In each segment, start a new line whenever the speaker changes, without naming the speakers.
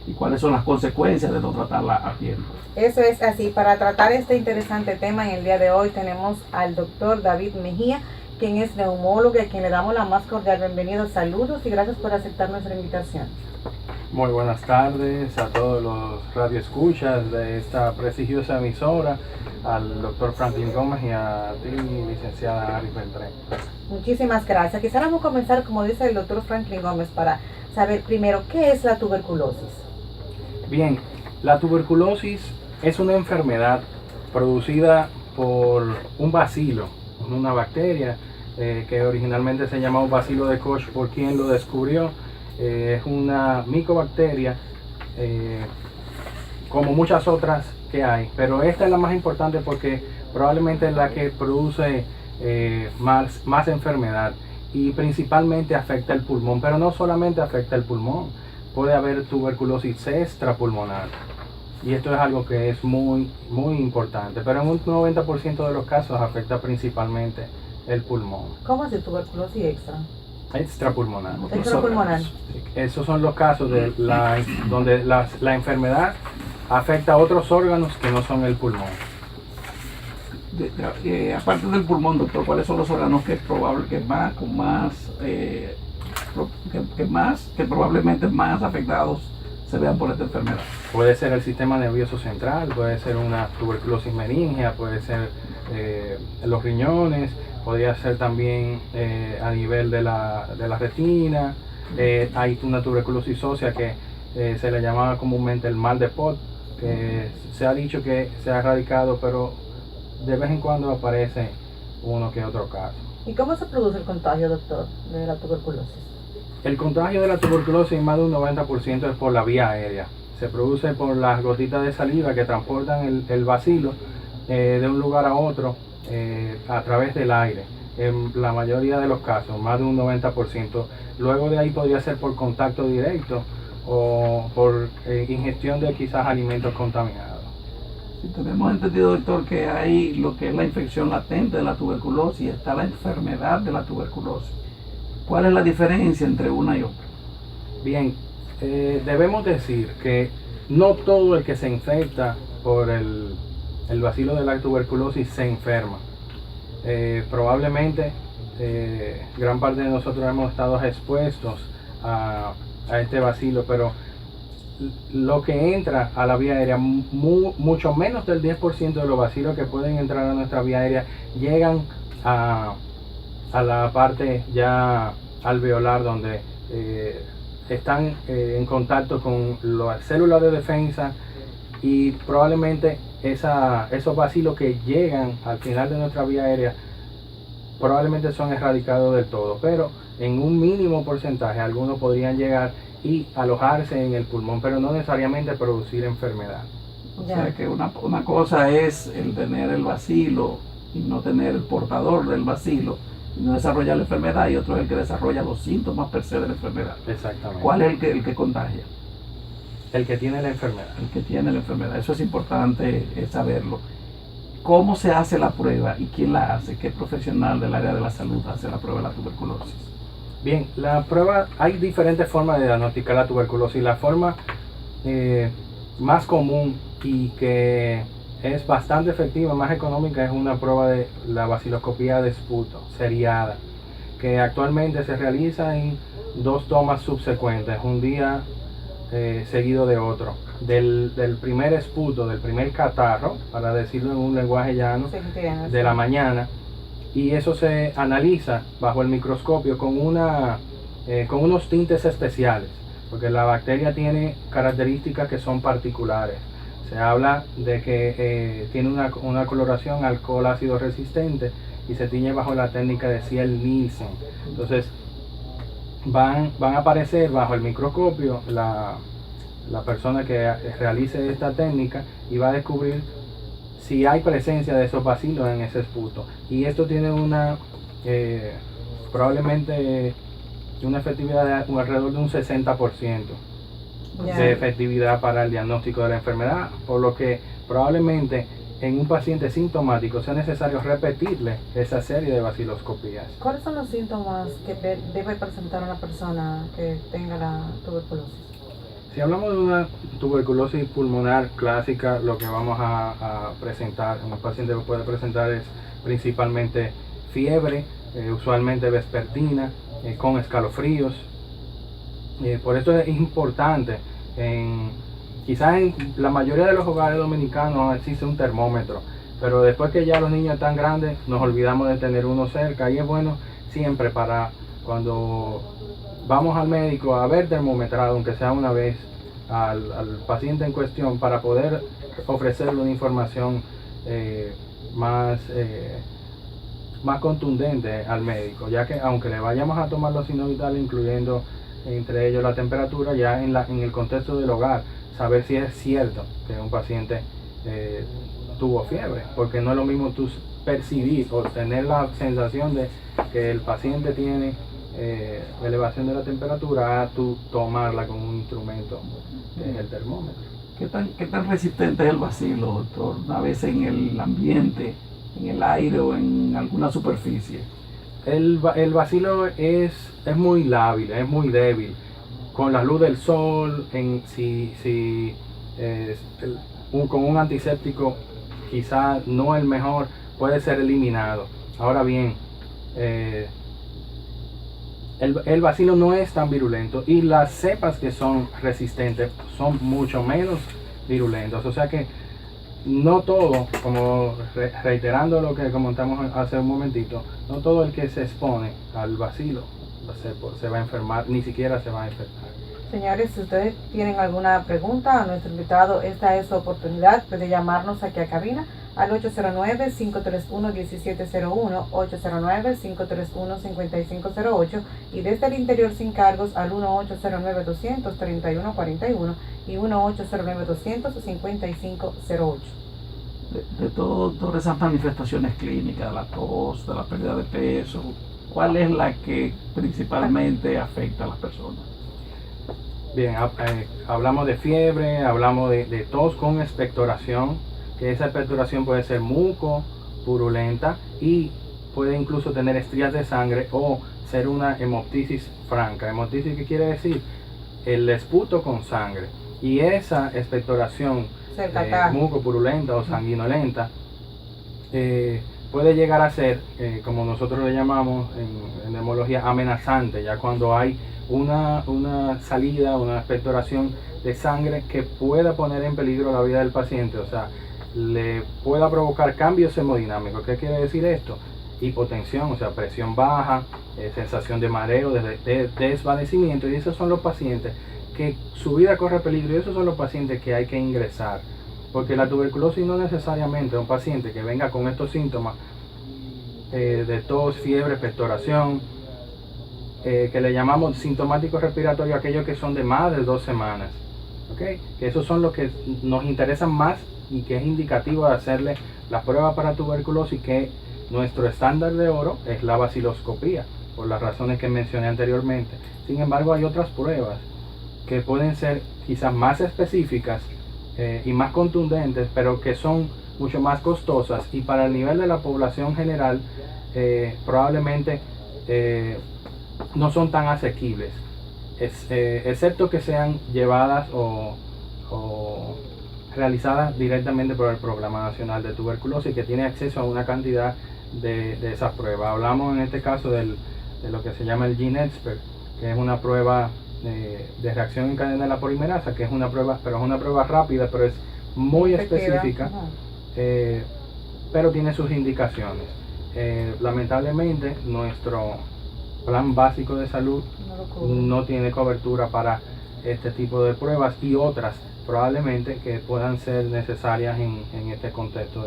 y cuáles son las consecuencias de no tratarla a tiempo.
Eso es así. Para tratar este interesante tema en el día de hoy tenemos al doctor David Mejía, quien es neumólogo y a quien le damos la más cordial bienvenida. Saludos y gracias por aceptar nuestra invitación.
Muy buenas tardes a todos los radioescuchas de esta prestigiosa emisora, al doctor Franklin Gómez y a ti, licenciada Ari Beltrán.
Muchísimas gracias. Quisiéramos comenzar, como dice el doctor Franklin Gómez, para saber primero qué es la tuberculosis.
Bien, la tuberculosis es una enfermedad producida por un bacilo, una bacteria que originalmente se llamaba bacilo de Koch por quien lo descubrió. Es una micobacteria como muchas otras que hay, pero esta es la más importante porque probablemente es la que produce más enfermedad y principalmente afecta el pulmón, pero no solamente afecta el pulmón, puede haber tuberculosis extrapulmonar y esto es algo que es muy importante, pero en un 90% de los casos afecta principalmente el pulmón.
¿Cómo es tuberculosis extra?
Extrapulmonar.
Extrapulmonar.
Esos son los casos de donde la enfermedad afecta a otros órganos que no son el pulmón.
Aparte del pulmón, doctor, ¿cuáles son los órganos que es probable que probablemente más afectados se vean por esta enfermedad?
Puede ser el sistema nervioso central, puede ser una tuberculosis meningea, puede ser los riñones, podría ser también a nivel de la retina. Hay una tuberculosis ósea que se le llamaba comúnmente el mal de Pot, que se ha dicho que se ha erradicado, pero de vez en cuando aparece uno que otro caso.
¿Y cómo se produce el contagio, doctor, de la tuberculosis?
El contagio de la tuberculosis, más de un 90% es por la vía aérea. Se produce por las gotitas de saliva que transportan el bacilo de un lugar a otro a través del aire. En la mayoría de los casos, más de un 90%. Luego de ahí podría ser por contacto directo o por ingestión de quizás alimentos contaminados.
Si tenemos entendido, doctor, que hay lo que es la infección latente de la tuberculosis y está la enfermedad de la tuberculosis. ¿Cuál es la diferencia entre una y otra?
Bien, debemos decir que no todo el que se infecta por el bacilo de la tuberculosis se enferma. Probablemente gran parte de nosotros hemos estado expuestos a este bacilo, pero lo que entra a la vía aérea, mucho menos del 10% de los bacilos que pueden entrar a nuestra vía aérea llegan a la parte ya alveolar, donde están en contacto con las células de defensa, y probablemente esos bacilos que llegan al final de nuestra vía aérea probablemente son erradicados del todo, pero en un mínimo porcentaje algunos podrían llegar y alojarse en el pulmón, pero no necesariamente producir enfermedad.
O sea que una cosa es el tener el bacilo y no tener el portador del bacilo y no desarrollar la enfermedad, y otro es el que desarrolla los síntomas per se de la enfermedad.
Exactamente.
¿Cuál es el que contagia?
El que tiene la enfermedad.
El que tiene la enfermedad. Eso es importante saberlo. ¿Cómo se hace la prueba y quién la hace? ¿Qué profesional del área de la salud hace la prueba de la tuberculosis?
Bien, la prueba, hay diferentes formas de diagnosticar la tuberculosis. La forma más común y que es bastante efectiva, más económica, es una prueba de la baciloscopía de esputo seriada, que actualmente se realiza en 2 tomas subsecuentes, un día seguido de otro, del primer esputo, del primer catarro, para decirlo en un lenguaje llano, de la mañana, y eso se analiza bajo el microscopio con unos tintes especiales, porque la bacteria tiene características que son particulares. Se habla de que tiene una coloración alcohol ácido resistente y se tiñe bajo la técnica de Ciel-Nielsen. Entonces van a aparecer bajo el microscopio la persona que realice esta técnica, y va a descubrir si hay presencia de esos bacilos en ese esputo, y esto tiene probablemente una efectividad de alrededor de un 60% de efectividad para el diagnóstico de la enfermedad, por lo que probablemente en un paciente sintomático sea necesario repetirle esa serie de baciloscopías.
¿Cuáles son los síntomas que debe presentar una persona que tenga la tuberculosis?
Si hablamos de una tuberculosis pulmonar clásica, lo que vamos a presentar, un paciente puede presentar es principalmente fiebre, usualmente vespertina, con escalofríos. Por eso es importante, quizás en la mayoría de los hogares dominicanos no existe un termómetro, pero después que ya los niños están grandes nos olvidamos de tener uno cerca, y es bueno siempre para cuando vamos al médico a ver termometrado, aunque sea una vez, al paciente en cuestión, para poder ofrecerle una información más contundente al médico, ya que aunque le vayamos a tomar los signos vitales, incluyendo entre ellos la temperatura, ya en el contexto del hogar, saber si es cierto que un paciente tuvo fiebre, porque no es lo mismo tú percibir o tener la sensación de que el paciente tiene elevación de la temperatura a tú tomarla con un instrumento que es el termómetro.
¿Qué tan resistente es el bacilo, doctor? Una vez en el ambiente, en el aire o en alguna superficie.
El bacilo es muy lábil, es muy débil. Con la luz del sol, con un antiséptico quizá no el mejor, puede ser eliminado. Ahora bien, el bacilo no es tan virulento, y las cepas que son resistentes son mucho menos virulentas. O sea que no todo, como reiterando lo que comentamos hace un momentito, no todo el que se expone al bacilo se va a enfermar, ni siquiera se va a infectar.
Señores, si ustedes tienen alguna pregunta a nuestro invitado, esta es su oportunidad. Puede llamarnos aquí a cabina al 809-531-1701, 809-531-5508, y desde el interior sin cargos al 1-809-200-3141 y 1-809-200-5508.
De todas esas manifestaciones clínicas, de la tos, de la pérdida de peso, ¿cuál es la que principalmente afecta a las personas?
Bien, hablamos de fiebre, hablamos de tos con expectoración, que esa expectoración puede ser muco, purulenta, y puede incluso tener estrías de sangre o ser una hemoptisis franca. ¿Hemoptisis qué quiere decir? El esputo con sangre. Y esa expectoración muco, purulenta o sanguinolenta puede llegar a ser, como nosotros le llamamos en neumología, amenazante, ya cuando hay una salida, una expectoración de sangre que pueda poner en peligro la vida del paciente, o sea, le pueda provocar cambios hemodinámicos. ¿Qué quiere decir esto? Hipotensión, o sea, presión baja, sensación de mareo, de desvanecimiento, y esos son los pacientes que su vida corre peligro, y esos son los pacientes que hay que ingresar, porque la tuberculosis no necesariamente es un paciente que venga con estos síntomas de tos, fiebre, expectoración, que le llamamos sintomáticos respiratorios, aquellos que son de más de 2 semanas, ¿okay? Que esos son los que nos interesan más y que es indicativo de hacerle la prueba para tuberculosis, que nuestro estándar de oro es la baciloscopía, por las razones que mencioné anteriormente. Sin embargo, hay otras pruebas que pueden ser quizás más específicas y más contundentes, pero que son mucho más costosas, y para el nivel de la población general probablemente no son tan asequibles, excepto que sean llevadas o realizadas directamente por el Programa Nacional de Tuberculosis, que tiene acceso a una cantidad de esas pruebas. Hablamos en este caso de lo que se llama el GeneXpert, que es una prueba de reacción en cadena de la polimerasa, que es una prueba, pero es una prueba rápida, pero es muy específica, pero tiene sus indicaciones. Lamentablemente nuestro plan básico de salud no tiene cobertura para este tipo de pruebas y otras probablemente que puedan ser necesarias en este contexto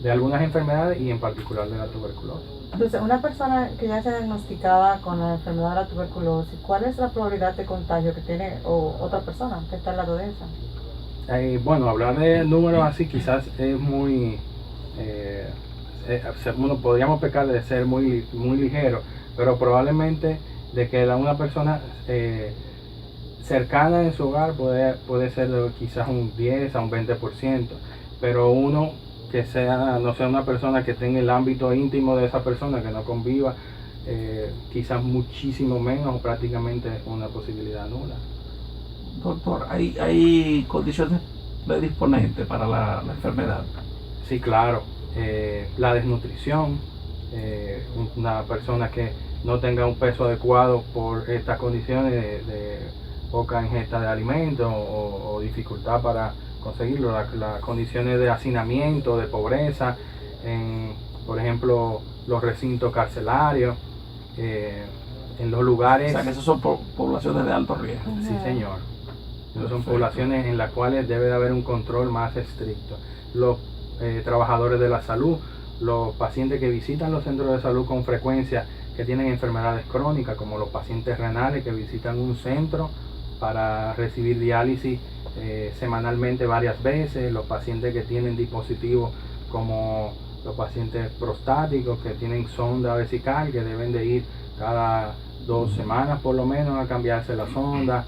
de algunas enfermedades, y en particular de la tuberculosis.
Entonces, una persona que ya se diagnosticaba con la enfermedad de la tuberculosis, ¿cuál es la probabilidad de contagio que tiene otra persona que está al lado de esa?
Bueno, hablar de números así quizás es muy, podríamos pecar de ser muy ligero, pero probablemente de que una persona cercana en su hogar puede ser quizás un 10 a un 20%, pero uno que no sea una persona que tenga el ámbito íntimo de esa persona, que no conviva, quizás muchísimo menos, o prácticamente una posibilidad nula.
Doctor, hay condiciones predisponentes para la enfermedad.
Sí, claro. La desnutrición, una persona que no tenga un peso adecuado por estas condiciones de poca ingesta de alimentos o dificultad para conseguirlo, las condiciones de hacinamiento, de pobreza, por ejemplo, los recintos carcelarios, en los lugares...
O sea, que esas son poblaciones de alto riesgo.
Sí, señor. Son
Perfecto.
poblaciones en las cuales debe de haber un control más estricto. Los trabajadores de la salud, los pacientes que visitan los centros de salud con frecuencia, que tienen enfermedades crónicas, como los pacientes renales que visitan un centro para recibir diálisis semanalmente varias veces, los pacientes que tienen dispositivos como los pacientes prostáticos que tienen sonda vesical, que deben de ir cada 2 semanas por lo menos a cambiarse la sonda,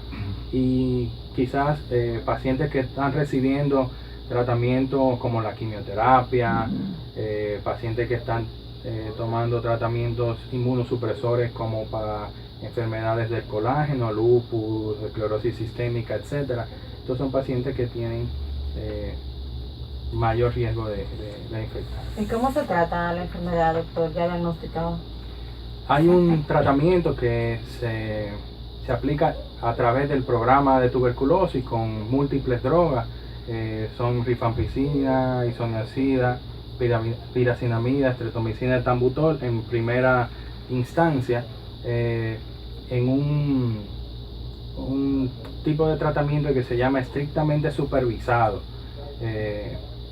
y quizás pacientes que están recibiendo tratamiento como la quimioterapia, pacientes que están tomando tratamientos inmunosupresores como para enfermedades del colágeno, lupus, esclerosis sistémica, etc. Estos son pacientes que tienen mayor riesgo de infectar.
¿Y cómo se trata la enfermedad, doctor, ya diagnosticado?
Hay un tratamiento que se aplica a través del programa de tuberculosis con múltiples drogas. Son rifampicina, isoniazida, piracinamida, estreptomicina, etambutol en primera instancia, en un tipo de tratamiento que se llama estrictamente supervisado,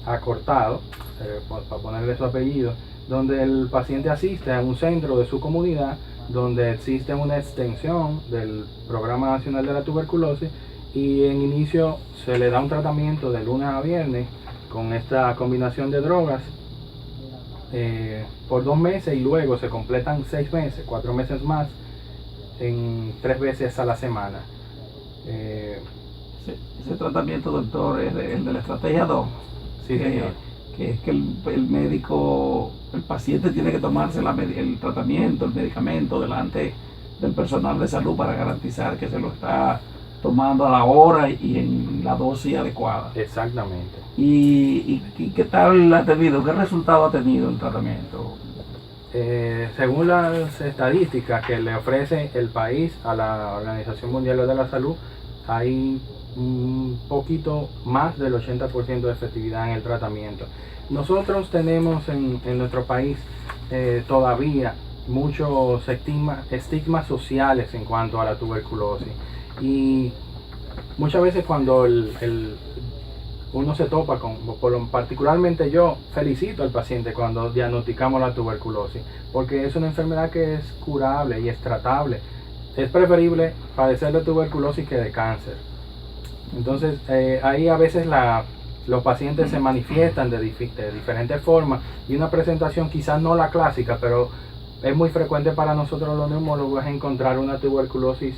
acortado, para ponerle su apellido, donde el paciente asiste a un centro de su comunidad, donde existe una extensión del Programa Nacional de la Tuberculosis, y en inicio se le da un tratamiento de lunes a viernes con esta combinación de drogas por 2 meses, y luego se completan 6 meses, 4 meses más, en 3 veces a la semana.
Ese tratamiento, doctor, es el de la estrategia 2.
Sí, señor.
Que es que el médico, el paciente tiene que tomarse el tratamiento, el medicamento delante del personal de salud para garantizar que se lo está tomando a la hora y en la dosis adecuada.
Exactamente.
¿Y qué tal ha tenido? ¿Qué resultado ha tenido el tratamiento?
Según las estadísticas que le ofrece el país a la Organización Mundial de la Salud, hay un poquito más del 80% de efectividad en el tratamiento. Nosotros tenemos en nuestro país todavía muchos estigmas sociales en cuanto a la tuberculosis, y muchas veces cuando uno se topa particularmente yo felicito al paciente cuando diagnosticamos la tuberculosis, porque es una enfermedad que es curable y es tratable. Es preferible padecer de tuberculosis que de cáncer. Entonces ahí a veces los pacientes se manifiestan de diferentes formas, y una presentación quizás no la clásica, pero es muy frecuente para nosotros los neumólogos encontrar una tuberculosis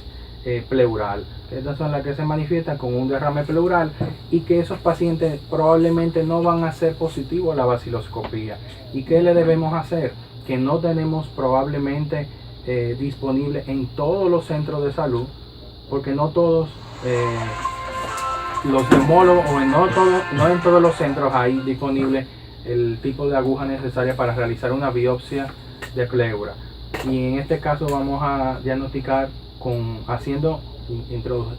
pleural. Estas son las que se manifiestan con un derrame pleural, y que esos pacientes probablemente no van a ser positivos a la baciloscopía. ¿Y qué le debemos hacer? Que no tenemos probablemente disponible en todos los centros de salud, porque no todos los neumólogos, o no en todos los centros hay disponible el tipo de aguja necesaria para realizar una biopsia de pleura. Y en este caso vamos a diagnosticar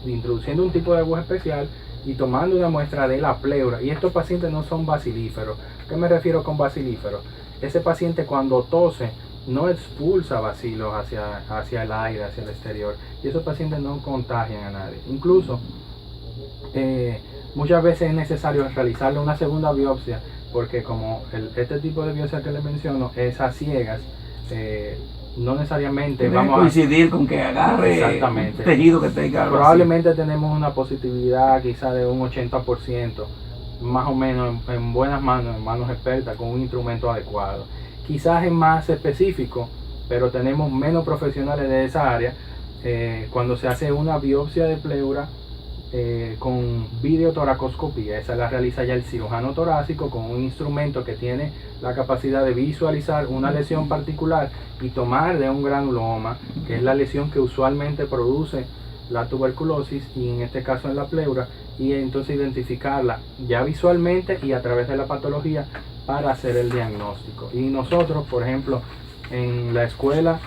introduciendo un tipo de aguja especial y tomando una muestra de la pleura. Y estos pacientes no son bacilíferos. ¿Qué me refiero con bacilíferos? Ese paciente cuando tose no expulsa bacilos hacia el aire, hacia el exterior, y esos pacientes no contagian a nadie. Incluso muchas veces es necesario realizarle una segunda biopsia, porque como este tipo de biopsia que les menciono es a ciegas, no necesariamente vamos a
coincidir con que agarre
exactamente
un tejido que tenga.
Probablemente tenemos una positividad quizá de un 80%, más o menos en buenas manos, en manos expertas, con un instrumento adecuado. Quizás es más específico, pero tenemos menos profesionales de esa área. Cuando se hace una biopsia de pleura con videotoracoscopía, esa la realiza ya el cirujano torácico con un instrumento que tiene la capacidad de visualizar una lesión particular y tomar de un granuloma, que es la lesión que usualmente produce la tuberculosis y en este caso en la pleura, y entonces identificarla ya visualmente y a través de la patología para hacer el diagnóstico. Y nosotros, por ejemplo, en la escuela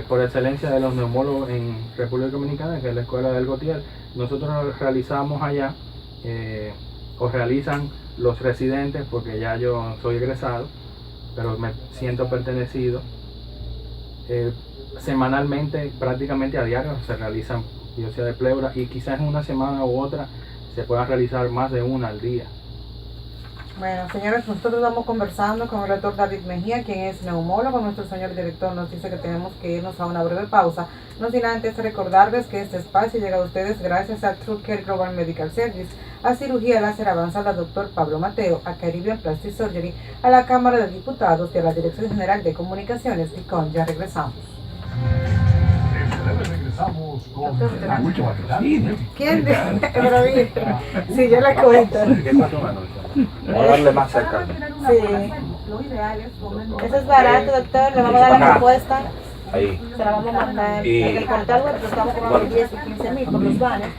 por excelencia de los neumólogos en República Dominicana, que es la escuela del Gautier, nosotros realizamos allá, o realizan los residentes, porque ya yo soy egresado, pero me siento pertenecido. Semanalmente, prácticamente a diario, se realizan biopsias de pleura, y quizás en una semana u otra se pueda realizar más de una al día.
Bueno, señores, nosotros estamos conversando con el doctor David Mejía, quien es neumólogo. Nuestro señor director nos dice que tenemos que irnos a una breve pausa. No sin antes recordarles que este espacio llega a ustedes gracias a TrueCare Global Medical Service, a Cirugía Láser Avanzada Dr. Pablo Mateo, a Caribbean Plastic Surgery, a la Cámara de Diputados y a la Dirección General de Comunicaciones. Y con ya regresamos.
Regresamos con
Mucho patrocinio.
¿Quién? Pero bien, sí, yo le cuento.
¿Qué pasó, Manuel? Vamos a darle más cerca.
Sí. Eso es barato, doctor. Le vamos a dar la propuesta.
Ahí.
Se la vamos a mandar.
Y-
En el portal web lo estamos cobrando 10 y 15 mil por los banners.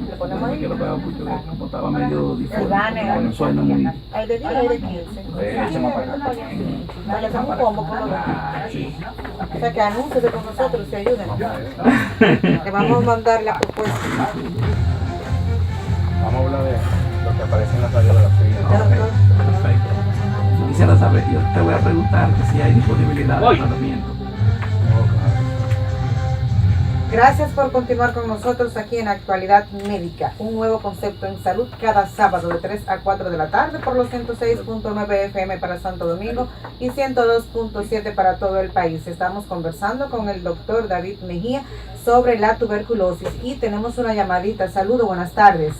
Le ponemos
No
ahí.
quiero pegar mucho, que como estaba medio
El
difuso,
banner.
no suena muy...
Hay de 10 y hay de 15. Vale, hacemos un combo por los dos.
Sí.
O sea que anúnciese con nosotros y ayuden. Le vamos a mandar la propuesta.
Vamos a hablar de lo que aparece en la radiografía.
Ya, doctor.
Perfecto. Yo quisiera saber, yo te voy a preguntar que si hay disponibilidad de tratamiento.
Gracias por continuar con nosotros aquí en Actualidad Médica, un nuevo concepto en salud cada sábado de 3 a 4 de la tarde por los 106.9 FM para Santo Domingo y 102.7 para todo el país. Estamos conversando con el doctor David Mejía sobre la tuberculosis y tenemos una llamadita. Saludos, buenas tardes.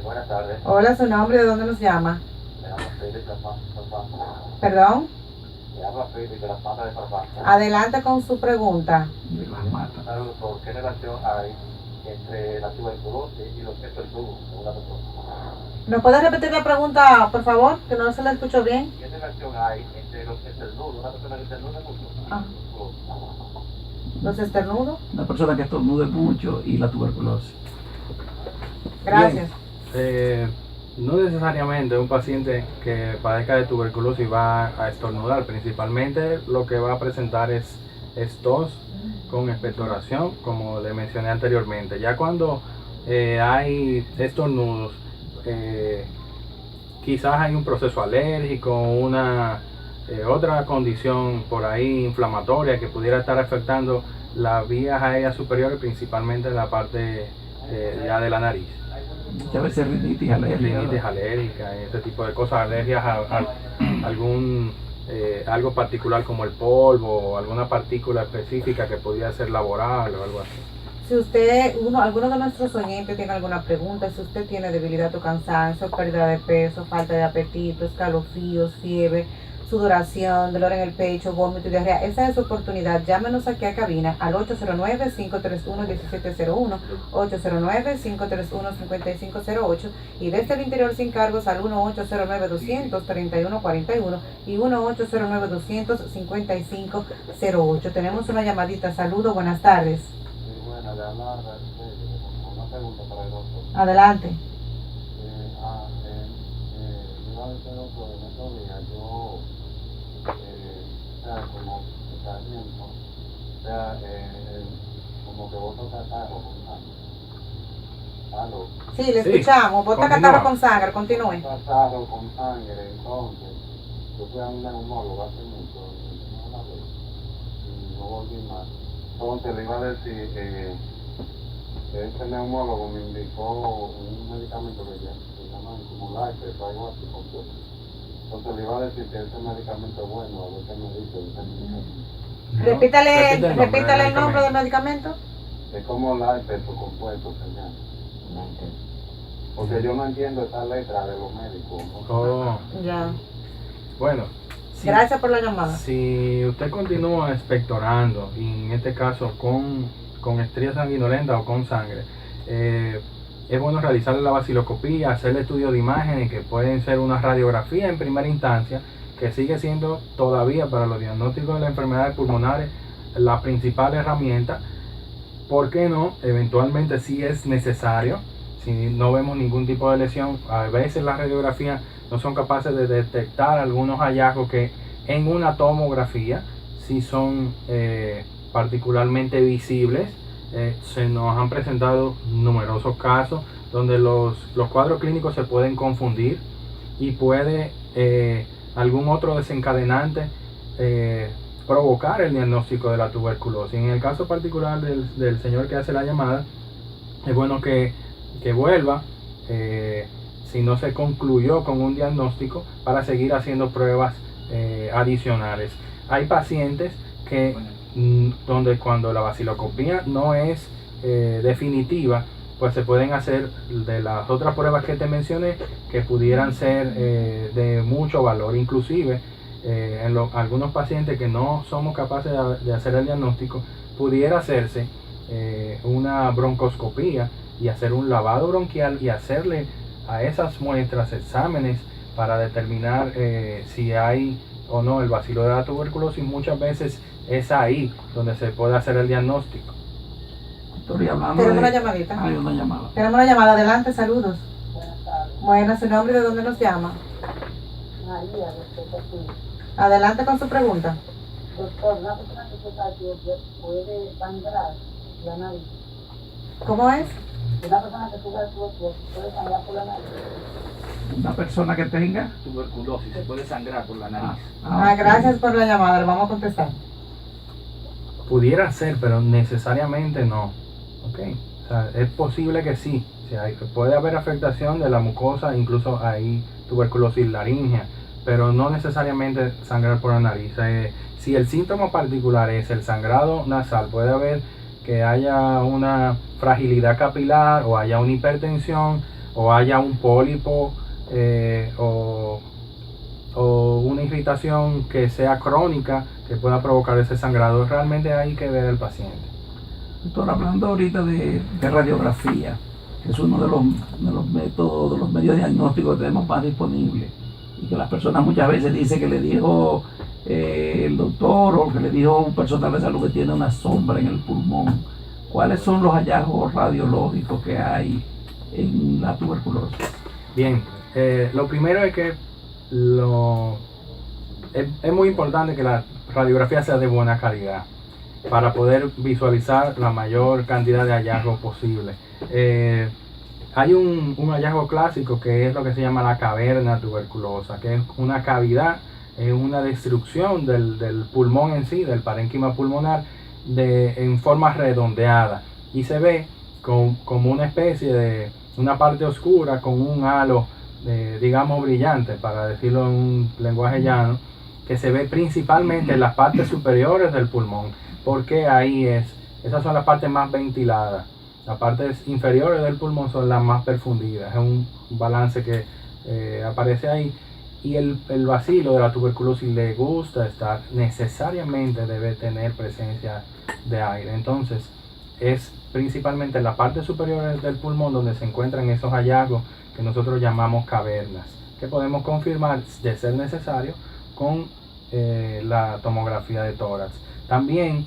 Buenas tardes.
Hola, su nombre, ¿de dónde nos llama?
Me llamo Félix de la Farmacia.
Perdón,
Me llamo Félix de la Farmacia de Farmacia.
adelante con su pregunta.
De las matas.
Sabe, doctor, ¿qué relación hay entre la tuberculosis y los estornudos, según la doctora?
¿Nos puede repetir la pregunta, por favor? Que no se la escucho bien.
¿Qué relación hay entre los estornudos, una persona que estornuda mucho,
Ah.
y
Los esternudos.
Una persona que estornude mucho y la tuberculosis.
Gracias.
No necesariamente un paciente que padezca de tuberculosis va a estornudar. Principalmente lo que va a presentar es tos con expectoración, como le mencioné anteriormente. Ya cuando hay estornudos, quizás hay un proceso alérgico, una otra condición por ahí inflamatoria que pudiera estar afectando las vías aéreas superiores, principalmente en la parte ya de la nariz.
Muchas veces rinitis alérgica.
Rinitis alérgica, ese tipo de cosas, alergias a algún algo particular como el polvo o alguna partícula específica que podría ser laboral o algo así.
Si usted, alguno de nuestros oyentes tiene alguna pregunta, si usted tiene debilidad o cansancio, pérdida de peso, falta de apetito, escalofríos, fiebre, sudoración, dolor en el pecho, vómito y diarrea, esa es su oportunidad. Llámenos aquí a cabina al 809-531-1701, 809-531-5508 y desde el interior sin cargos al 1-809-200-3141 y 1-809-200-5508. Tenemos una llamadita. Saludos, buenas tardes.
buena, le habla una pregunta para el doctor.
Adelante.
Yo a veces, doctor, en estos días, yo, como tratamiento, como que boto catarro con sangre. ¿Aló?
Sí, le
Sí,
escuchamos. Bota
continúa.
catarro con sangre, continúe.
Catarro con sangre, entonces, yo fui a un neumólogo hace mucho, una vez, y no volví más. Entonces le iba a decir que ese neumólogo me indicó un medicamento que se llama como Lypes o algo así. Entonces le iba a decir que ese medicamento es bueno, a ver qué me dice ese medicamento.
Repítale
Repite
el nombre del medicamento.
Es como Lypes o compuesto se llama. Porque yo no entiendo esa letra de los médicos, ¿no?
Oh,
Ya.
bueno, si,
Gracias por la llamada.
si usted continúa expectorando, y en este caso con estrías sanguinolentas o con sangre, es bueno realizarle la vaciloscopía, hacerle estudios de imágenes que pueden ser una radiografía en primera instancia, que sigue siendo todavía para los diagnósticos de las enfermedades pulmonares la principal herramienta, ¿por qué no? Eventualmente sí es necesario, si no vemos ningún tipo de lesión. A veces las radiografías no son capaces de detectar algunos hallazgos que en una tomografía sí son particularmente visibles. Se nos han presentado numerosos casos donde los cuadros clínicos se pueden confundir y puede algún otro desencadenante provocar el diagnóstico de la tuberculosis. En el caso particular del señor que hace la llamada, es bueno que vuelva si no se concluyó con un diagnóstico, para seguir haciendo pruebas adicionales. Hay pacientes que donde cuando la baciloscopía no es definitiva, pues se pueden hacer de las otras pruebas que te mencioné, que pudieran ser de mucho valor. Inclusive en algunos pacientes que no somos capaces de hacer el diagnóstico, pudiera hacerse una broncoscopía y hacer un lavado bronquial y hacerle a esas muestras exámenes para determinar si hay o no el bacilo de la tuberculosis. Muchas veces es ahí donde se puede hacer el diagnóstico.
Estoy hablando
Tenemos
de...
una llamadita.
Hay una llamada.
Tenemos una llamada. Adelante, saludos.
Buenas tardes.
Bueno, su nombre y de dónde nos llama.
María, de aquí.
Adelante con su pregunta.
Doctor, una persona que sepa que puede sangrar la nariz.
¿Cómo es?
Una persona que sufra de tuberculosis puede sangrar por la nariz.
Una persona que tenga...
Tuberculosis, se puede sangrar por la nariz.
Gracias por la llamada, le vamos a contestar.
Pudiera ser, pero necesariamente no. Okay. O sea, es posible que sí. O sea, puede haber afectación de la mucosa, incluso hay tuberculosis laríngea, pero no necesariamente sangrar por la nariz. Si el síntoma particular es el sangrado nasal, puede haber que haya una fragilidad capilar, o haya una hipertensión, o haya un pólipo, o una irritación que sea crónica, que pueda provocar ese sangrado. Realmente hay que ver al paciente.
Doctor, hablando ahorita de radiografía, que es uno de los métodos, de los medios diagnósticos que tenemos más disponibles, y que las personas muchas veces dicen que le dijo el doctor o que le dijo un personal de salud que tiene una sombra en el pulmón. ¿Cuáles son los hallazgos radiológicos que hay en la tuberculosis?
Bien, lo primero es que es muy importante que la radiografía sea de buena calidad para poder visualizar la mayor cantidad de hallazgos posible. Hay un hallazgo clásico que es lo que se llama la caverna tuberculosa, que es una cavidad, una destrucción del pulmón en sí, del parénquima pulmonar, en forma redondeada, y se ve como una especie de una parte oscura con un halo, digamos brillante, para decirlo en un lenguaje llano, que se ve principalmente en las partes superiores del pulmón, porque esas son las partes más ventiladas. Las partes inferiores del pulmón son las más perfundidas. Es un balance que aparece ahí. Y el bacilo de la tuberculosis le gusta estar, necesariamente debe tener presencia de aire. Entonces, es principalmente en la parte superior del pulmón donde se encuentran esos hallazgos que nosotros llamamos cavernas, que podemos confirmar, de ser necesario, con la tomografía de tórax. También,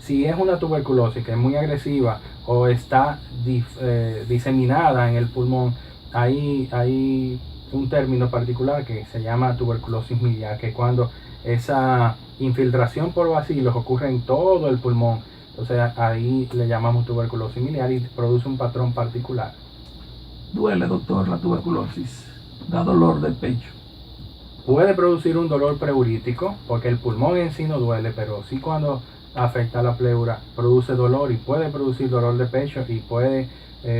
si es una tuberculosis que es muy agresiva o está diseminada en el pulmón, hay un término particular que se llama tuberculosis miliar, que cuando esa infiltración por bacilos ocurre en todo el pulmón, entonces ahí le llamamos tuberculosis miliar y produce un patrón particular.
¿Duele, doctor, la tuberculosis? ¿Da dolor del pecho?
Puede producir un dolor pleurítico, porque el pulmón en sí no duele, pero sí cuando afecta a la pleura produce dolor, y puede producir dolor de pecho, y puede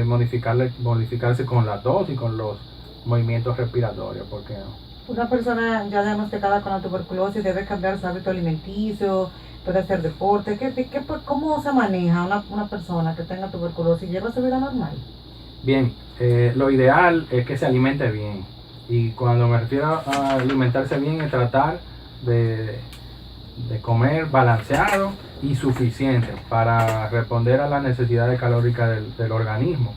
modificarse con la tos y con los movimientos respiratorios. ¿Por qué no?
Una persona ya diagnosticada con la tuberculosis debe cambiar su hábito alimenticio, puede hacer deporte. ¿Cómo se maneja una persona que tenga tuberculosis? ¿Lleva su vida normal?
Bien, lo ideal es que se alimente bien. Y cuando me refiero a alimentarse bien, es tratar de comer balanceado y suficiente para responder a las necesidades calóricas del organismo.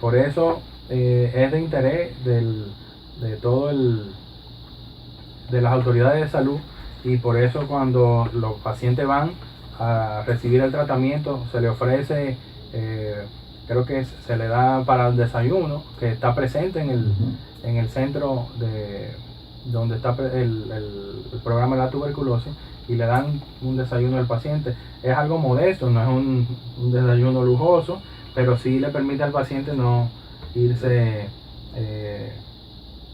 Por eso es de interés de las autoridades de salud, y por eso cuando los pacientes van a recibir el tratamiento, se le ofrece, creo que se le da para el desayuno, que está presente en el centro de donde está el programa de la tuberculosis, y le dan un desayuno al paciente. Es algo modesto, no es un desayuno lujoso, pero sí le permite al paciente no irse,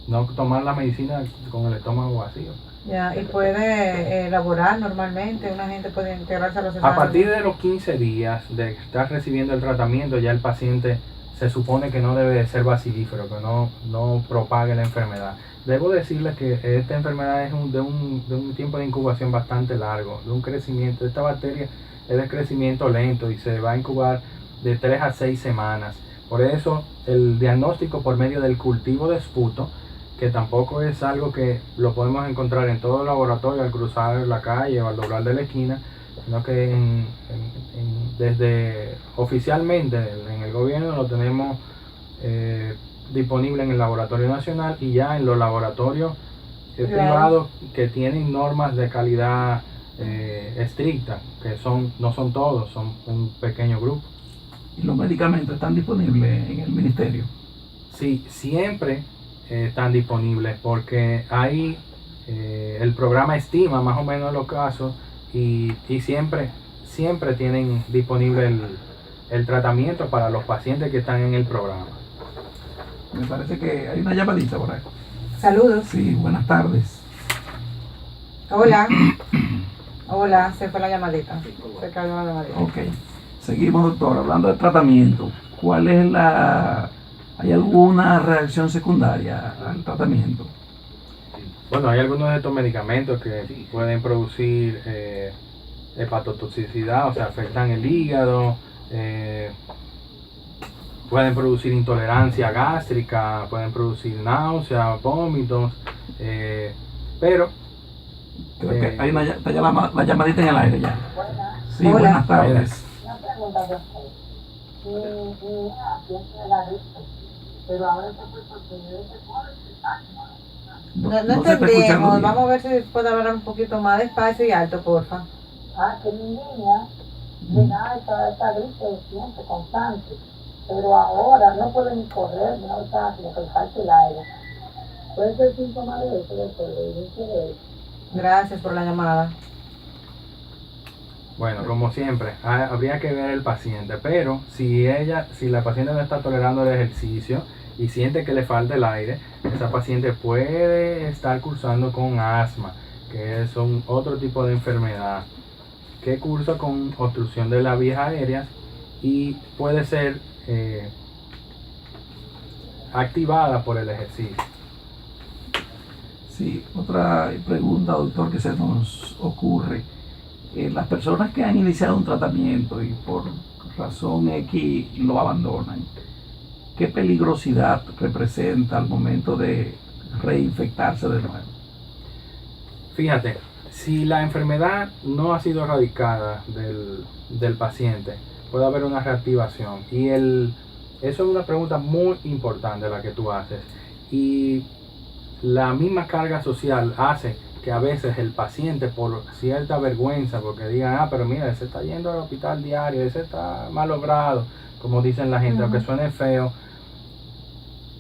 no tomar la medicina con el estómago vacío.
Ya, y puede elaborar normalmente, una gente puede integrarse a los
A
exámenes.
partir de los 15 días de estar recibiendo el tratamiento, ya el paciente se supone que no debe de ser bacilífero, que no propague la enfermedad. Debo decirles que esta enfermedad es de un tiempo de incubación bastante largo, de un crecimiento. Esta bacteria es de crecimiento lento y se va a incubar de 3 a 6 semanas. Por eso el diagnóstico por medio del cultivo de esputo, que tampoco es algo que lo podemos encontrar en todo el laboratorio al cruzar la calle o al doblar de la esquina, sino que desde oficialmente en el gobierno lo tenemos disponible en el Laboratorio Nacional y ya en los laboratorios privados que tienen normas de calidad estrictas, que no son todos, son un pequeño grupo.
¿Y los medicamentos están disponibles en el ministerio?
Sí, siempre están disponibles porque hay el programa estima más o menos los casos y siempre tienen disponible el tratamiento para los pacientes que están en el programa.
Me parece que hay una llamadita por ahí.
Saludos.
Sí, buenas tardes.
Hola. Hola, se fue la llamadita. Se cayó la llamadita.
Ok. Seguimos, doctor, hablando del tratamiento. ¿Cuál es ¿Hay alguna reacción secundaria al tratamiento?
Bueno, hay algunos de estos medicamentos que pueden producir hepatotoxicidad, o sea, afectan el hígado, pueden producir intolerancia gástrica, pueden producir náuseas, vómitos, pero...
Creo que hay está ya la llamadita en el aire ya.
Buenas.
Sí,
Hola.
buenas tardes.
Una pregunta de usted. Mi hija tiene la gripe, pero ahora se fue porque se
No
se está escuchando
entendemos.
bien.
Vamos a ver si puede hablar un poquito más despacio y alto, porfa.
que mi niña le da esta gripe siempre, constante, pero ahora no puede ni correr, no está, como que le falta el aire. Puede ser síntoma de eso, de inicio de eso.
Gracias por la llamada.
Bueno, como siempre, habría que ver el paciente, pero si la paciente no está tolerando el ejercicio y siente que le falta el aire, esa paciente puede estar cursando con asma, que es otro tipo de enfermedad que cursa con obstrucción de las vías aéreas y puede ser activada por el ejercicio.
Sí, otra pregunta, doctor, que se nos ocurre. Las personas que han iniciado un tratamiento y por razón X lo abandonan, ¿qué peligrosidad representa al momento de reinfectarse de nuevo?
Fíjate, si la enfermedad no ha sido erradicada del paciente, puede haber una reactivación. Y eso es una pregunta muy importante la que tú haces. Y la misma carga social hace que a veces el paciente, por cierta vergüenza, porque digan, pero mira, ese está yendo al hospital diario, ese está mal logrado, como dicen la gente, aunque suene feo.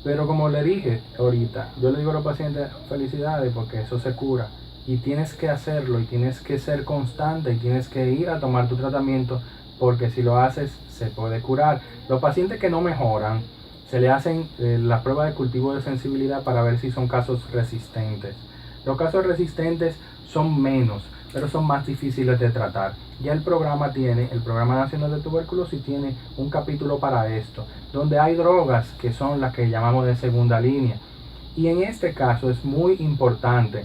Pero como le dije ahorita, yo le digo a los pacientes, felicidades, porque eso se cura. Y tienes que hacerlo, y tienes que ser constante, y tienes que ir a tomar tu tratamiento, porque si lo haces, se puede curar. Los pacientes que no mejoran, se le hacen la prueba de cultivo de sensibilidad para ver si son casos resistentes. Los casos resistentes son menos, pero son más difíciles de tratar. Ya el Programa Nacional de Tuberculosis tiene un capítulo para esto, donde hay drogas que son las que llamamos de segunda línea. Y en este caso es muy importante